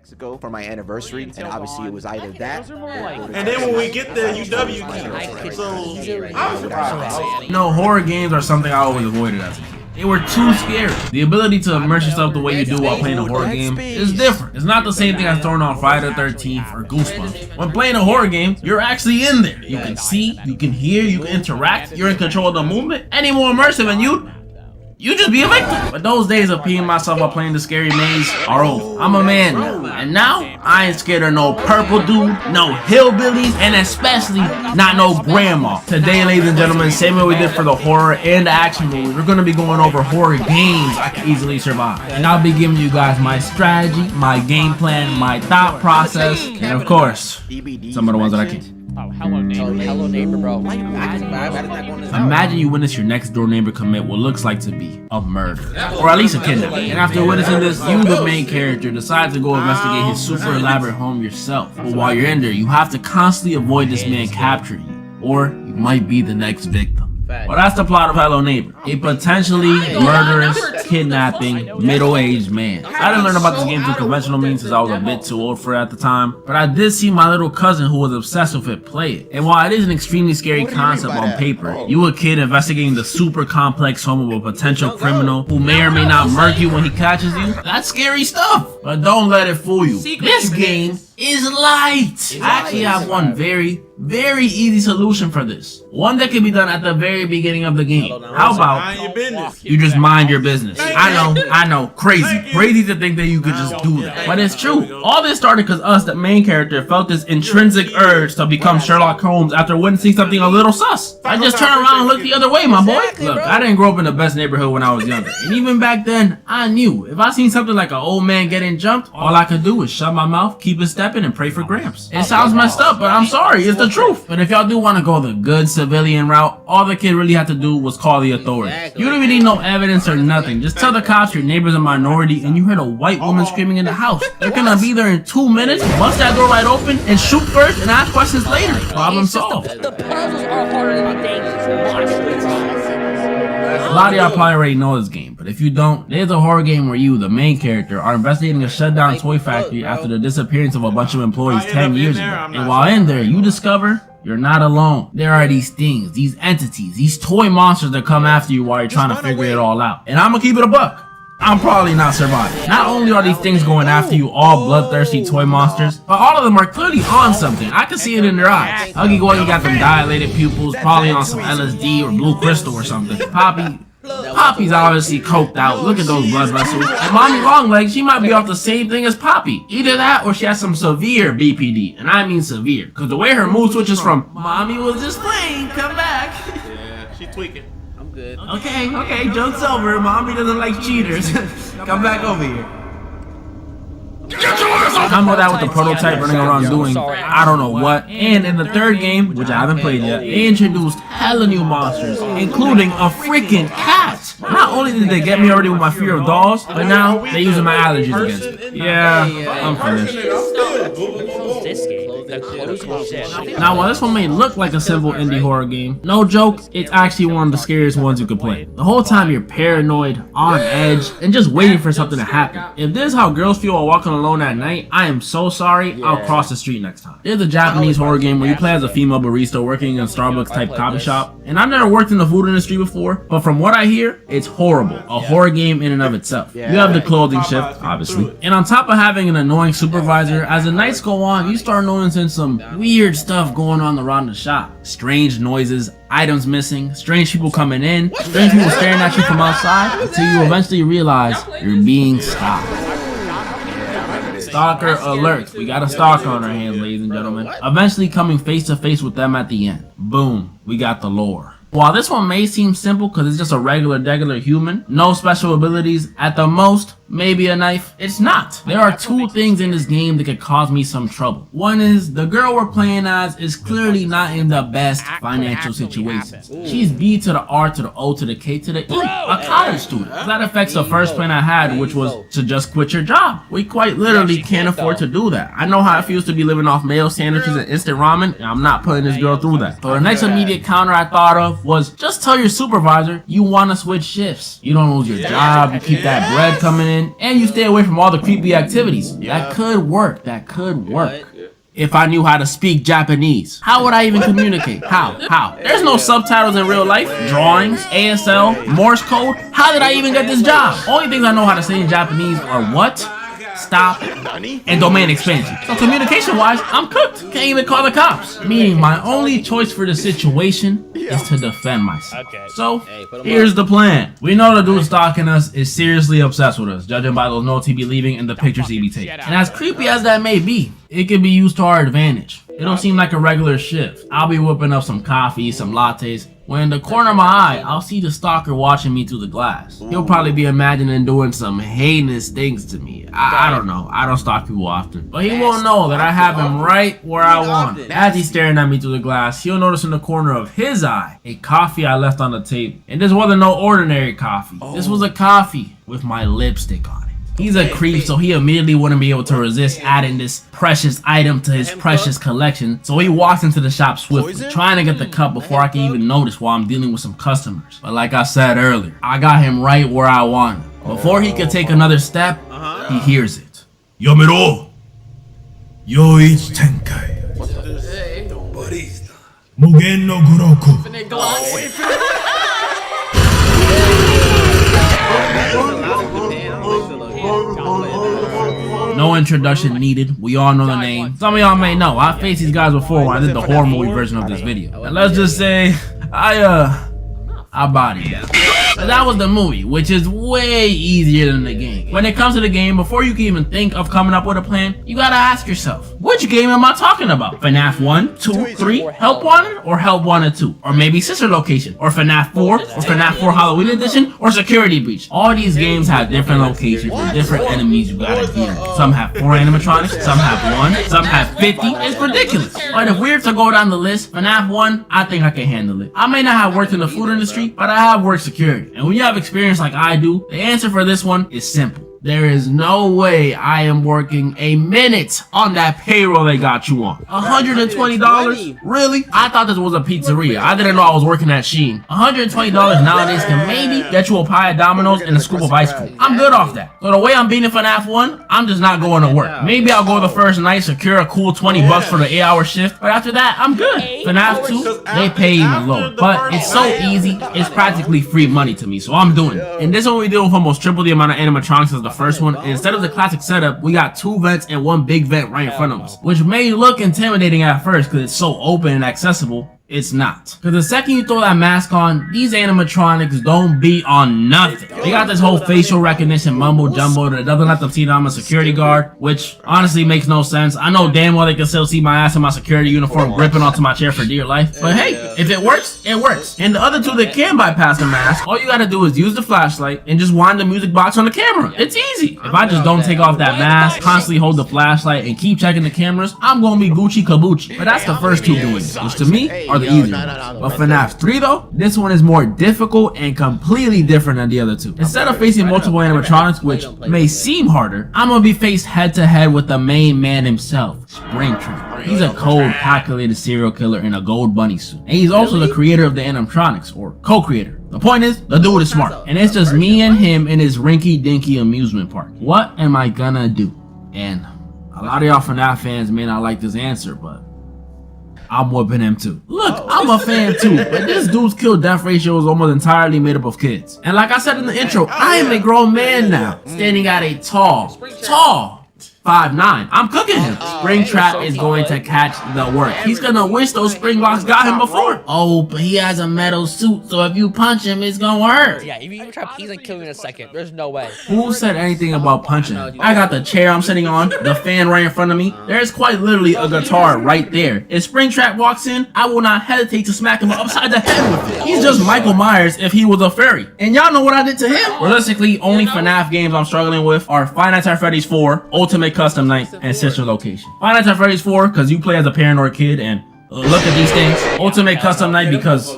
Mexico for my anniversary, and obviously it was either that. And then when we get there, UW. So I'm surprised. No, horror games are something I always avoided as a kid. They were too scary. The ability to immerse yourself the way you do while playing a horror game is different. It's not the same thing as throwing on Friday the 13th or Goosebumps. When playing a horror game, you're actually in there. You can see, you can hear, you can interact, you're in control of the movement. Any more immersive and you just be a victim. But those days of peeing myself while playing the scary maze are over. I'm a man now. And now, I ain't scared of no purple dude, no hillbillies, and especially not no grandma. Today, ladies and gentlemen, same way we did for the horror and the action movies, we're gonna be going over horror games I can easily survive. And I'll be giving you guys my strategy, my game plan, my thought process, and of course, some of the ones that I can't. Oh, hello neighbor, bro. Imagine you witness your next door neighbor commit what looks like to be a murder, or at least a kidnapping. And after witnessing this, you, the main character, decide to go investigate his super elaborate home yourself. But while you're in there, you have to constantly avoid this man capturing you, or you might be the next victim. Well, that's the plot of Hello Neighbor, a potentially murderous, kidnapping, middle-aged man. I didn't learn about this game through conventional means since I was a bit too old for it at the time, but I did see my little cousin who was obsessed with it play it. And while it is an extremely scary concept on paper, you a kid investigating the super complex home of a potential criminal who may or may not murk you when he catches you, that's scary stuff. But don't let it fool you. This game is light. I actually have one very easy solution for this. One that can be done at the very beginning of the game. How about you just mind your business? I know, crazy to think that you could just do that. But it's true. All this started because us, the main character, felt this intrinsic urge to become Sherlock Holmes after witnessing something a little sus. I just turned around and looked the other way, my boy. Look, I didn't grow up in the best neighborhood when I was younger. And even back then, I knew if I seen something like an old man getting jumped, all I could do was shut my mouth, keep it stepping, and pray for Gramps. It sounds messed up, but I'm sorry, it's the truth. But if y'all do want to go the good civilian route, all the kid really had to do was call the authorities. You don't even need no evidence or nothing. Just tell the cops your neighbor's a minority and you heard a white woman screaming in the house. They're gonna be there in 2 minutes, bust that door right open, and shoot first and ask questions later. Problem solved. The puzzles are harder than you think. A lot of y'all probably already know this game, but if you don't, there's a horror game where you, the main character, are investigating a shutdown toy factory after the disappearance of a bunch of employees 10 years ago. And while in there, you discover you're not alone. There are these things, these entities, these toy monsters that come after you while you're trying to figure it all out. And I'm gonna keep it a buck. I'm probably not surviving. Not only are these things going after you, all bloodthirsty toy monsters, but all of them are clearly on something. I can see it in their eyes. Huggy Wuggy got them dilated pupils, probably on some LSD or blue crystal or something. Poppy's obviously coked out. Look at those blood vessels. And Mommy Longlegs, she might be off the same thing as Poppy. Either that or she has some severe BPD. And I mean severe. Because the way her mood switches from Mommy was just playing, come back. Yeah, she tweaking. Good. Okay, joke's over. Mommy doesn't like cheaters. Come back over here. Combo that with the prototype running around doing I don't know what. And in the third game, which I haven't played yet, they introduced hella new monsters, including a freaking cat. Not only did they get me already with my fear of dolls, but now they're using my allergies against it. Yeah, I'm finished. This game. Now, while this one may look like a simple indie horror game, no joke, it's actually one of the scariest ones you could play. The whole time you're paranoid, on edge, and just waiting for something to happen. If this is how girls feel while walking alone at night, I am so sorry, I'll cross the street next time. There's a Japanese horror game where you play as a female barista working in a Starbucks type coffee shop, and I've never worked in the food industry before, but from what I hear, it's horrible. A horror game in and of itself. You have the clothing shift, obviously, and on top of having an annoying supervisor, as the nights go on, you start noticing some weird stuff going on around the shop. Strange noises, items missing, strange people coming in, strange people staring at you from outside, until you eventually realize you're being stalked. Stalker alert. We got a stalker on our hands, ladies and gentlemen. Eventually coming face to face with them at the end. Boom, we got the lore. While this one may seem simple because it's just a regular human, no special abilities, at the most, maybe a knife, it's not. There are two things in this game that could cause me some trouble. One is, the girl we're playing as is clearly not in the best financial situations. She's B to the R to the O to the K to the E, a college student. That affects the first plan I had, which was to just quit your job. We quite literally can't afford to do that. I know how it feels to be living off mayo sandwiches and instant ramen, and I'm not putting this girl through that. So the next immediate counter I thought of was just tell your supervisor you want to switch shifts. You don't lose your job, you keep that bread coming in, in, and you stay away from all the creepy activities. That could work. That could work. If I knew how to speak Japanese. How would I even communicate? How? There's no subtitles in real life. Drawings, ASL, Morse code. How did I even get this job? Only things I know how to say in Japanese are what, stop, and domain expansion. So communication-wise, I'm cooked. Can't even call the cops. Meaning my only choice for the situation is to defend myself. So, here's the plan. We know the dude stalking us is seriously obsessed with us, judging by those notes he be leaving and the pictures he be taking. And as creepy as that may be, it can be used to our advantage. It don't seem like a regular shift. I'll be whipping up some coffee, some lattes, when in the corner of my eye, I'll see the stalker watching me through the glass. He'll probably be imagining doing some heinous things to me. I don't know. I don't stalk people often. But he won't know that I have him right where I want him. As he's staring at me through the glass, he'll notice in the corner of his eye a coffee I left on the table. And this wasn't no ordinary coffee. This was a coffee with my lipstick on it. He's a creep, so he immediately wouldn't be able to resist adding this precious item to his precious collection. So he walks into the shop swiftly, trying to get the cup before I can even notice while I'm dealing with some customers. But like I said earlier, I got him right where I want him. Before he could take another step, he hears it. Yamero! Yoichi Tenkai. Mugen no Guroku. No introduction needed. We all know the name. Some of y'all may know. I faced these guys before when I did the horror movie version of this video. And let's just say, I bodied them. But that was the movie, which is way easier than the game. When it comes to the game, before you can even think of coming up with a plan, you gotta ask yourself, which game am I talking about? FNaF 1, 2, 3, Help Wanted, or Help Wanted 2? Or maybe Sister Location, or FNaF 4, or FNaF 4 Halloween Edition, or Security Breach. All these games have different locations with different enemies you gotta deal with. Some have 4 animatronics, some have 1, some have 50. It's ridiculous. But if we're to go down the list, FNaF 1, I think I can handle it. I may not have worked in the food industry, but I have worked security. And when you have experience like I do, the answer for this one is simple. There is no way I am working a minute on that payroll they got you on. $120? Really? I thought this was a pizzeria. I didn't know I was working at Sheen. $120 nowadays can maybe get you a pie of Domino's and a scoop of ice cream. I'm good off that. So the way I'm beating FNaF 1, I'm just not going to work. Maybe I'll go the first night, secure a cool 20 bucks for the 8-hour shift, but after that, I'm good. FNaF 2, they pay even lower. But it's so easy, it's practically free money to me, so I'm doing it. And this one we deal with almost triple the amount of animatronics as the first one. Instead of the classic setup, we got 2 vents and 1 big vent right in front of us, which may look intimidating at first because it's so open and accessible. It's not. Because the second you throw that mask on, these animatronics don't be on nothing. They got this whole facial recognition mumbo jumbo that doesn't let them see that I'm a security guard, which honestly makes no sense. I know damn well they can still see my ass in my security uniform gripping onto my chair for dear life. But hey, if it works, it works. And the other 2 that can bypass the mask, all you gotta do is use the flashlight and just wind the music box on the camera. It's easy. If I just don't take off that mask, constantly hold the flashlight, and keep checking the cameras, I'm gonna be Gucci Kabuchi. But that's the first 2 doing it, which to me are the easier ones. But FNaF 3 though, this one is more difficult and completely different than the other 2. Instead of facing multiple animatronics, which may seem harder, I'm gonna be faced head to head with the main man himself, Springtrap. He's a cold, calculated serial killer in a gold bunny suit. And he's also the creator of the animatronics, or co-creator. The point is, the dude is smart. And it's just me and him in his rinky-dinky amusement park. What am I gonna do? And a lot of y'all FNaF fans may not like this answer, but I'm whooping him too. Look, I'm a fan too, but this dude's kill-death ratio is almost entirely made up of kids. And like I said in the intro, I am a grown man now, standing at a tall 5'9". I'm cooking him. Springtrap is going to catch the work. He's gonna wish those spring blocks got him before. Oh, but he has a metal suit, so if you punch him, it's gonna hurt. Yeah, if you trap, he's gonna kill you in a second. There's no way. Who said anything about punching? I got the chair I'm sitting on, the fan right in front of me. There's quite literally a guitar right there. If Springtrap walks in, I will not hesitate to smack him upside the head with it. He's just Michael Myers if he was a fairy. And y'all know what I did to him? Realistically, only FNaF games I'm struggling with are Five Nights at Freddy's 4, Ultimate Custom Night, and Sister Location. Five Nights at Freddy's 4 because you play as a paranoid kid, and look at these things. Ultimate Custom Night because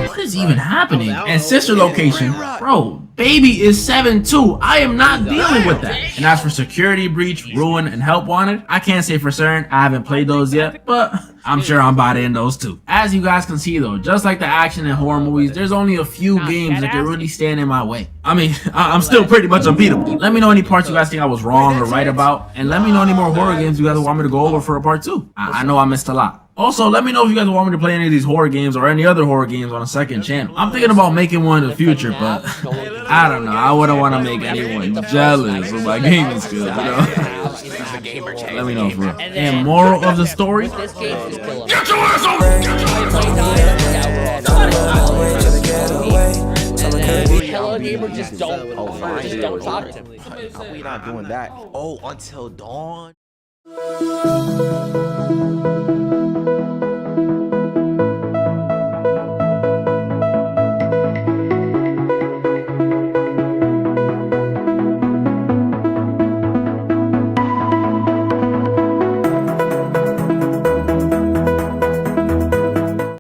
what is even happening? And Sister Location, bro, baby is 7'2". I am not dealing with that. And as for Security Breach, Ruin, and Help Wanted, I can't say for certain. I haven't played those yet, but I'm sure I'm about to end those too. As you guys can see though, just like the action and horror movies, there's only a few games that can really stand in my way. I mean, I'm still pretty much unbeatable. Let me know any parts you guys think I was wrong or right about, and let me know any more horror games you guys want me to go over for a part 2. I know I missed a lot. Also, let me know if you guys want me to play any of these horror games or any other horror games on a second channel. I'm thinking about making one in the future, but I don't know. I wouldn't want to make anyone jealous of my gaming skills, you know? Let me know for real. And moral of the story? This game is killing. Get your ass over! Hello gamer, just don't talk to me. We not doing that. Oh, until dawn.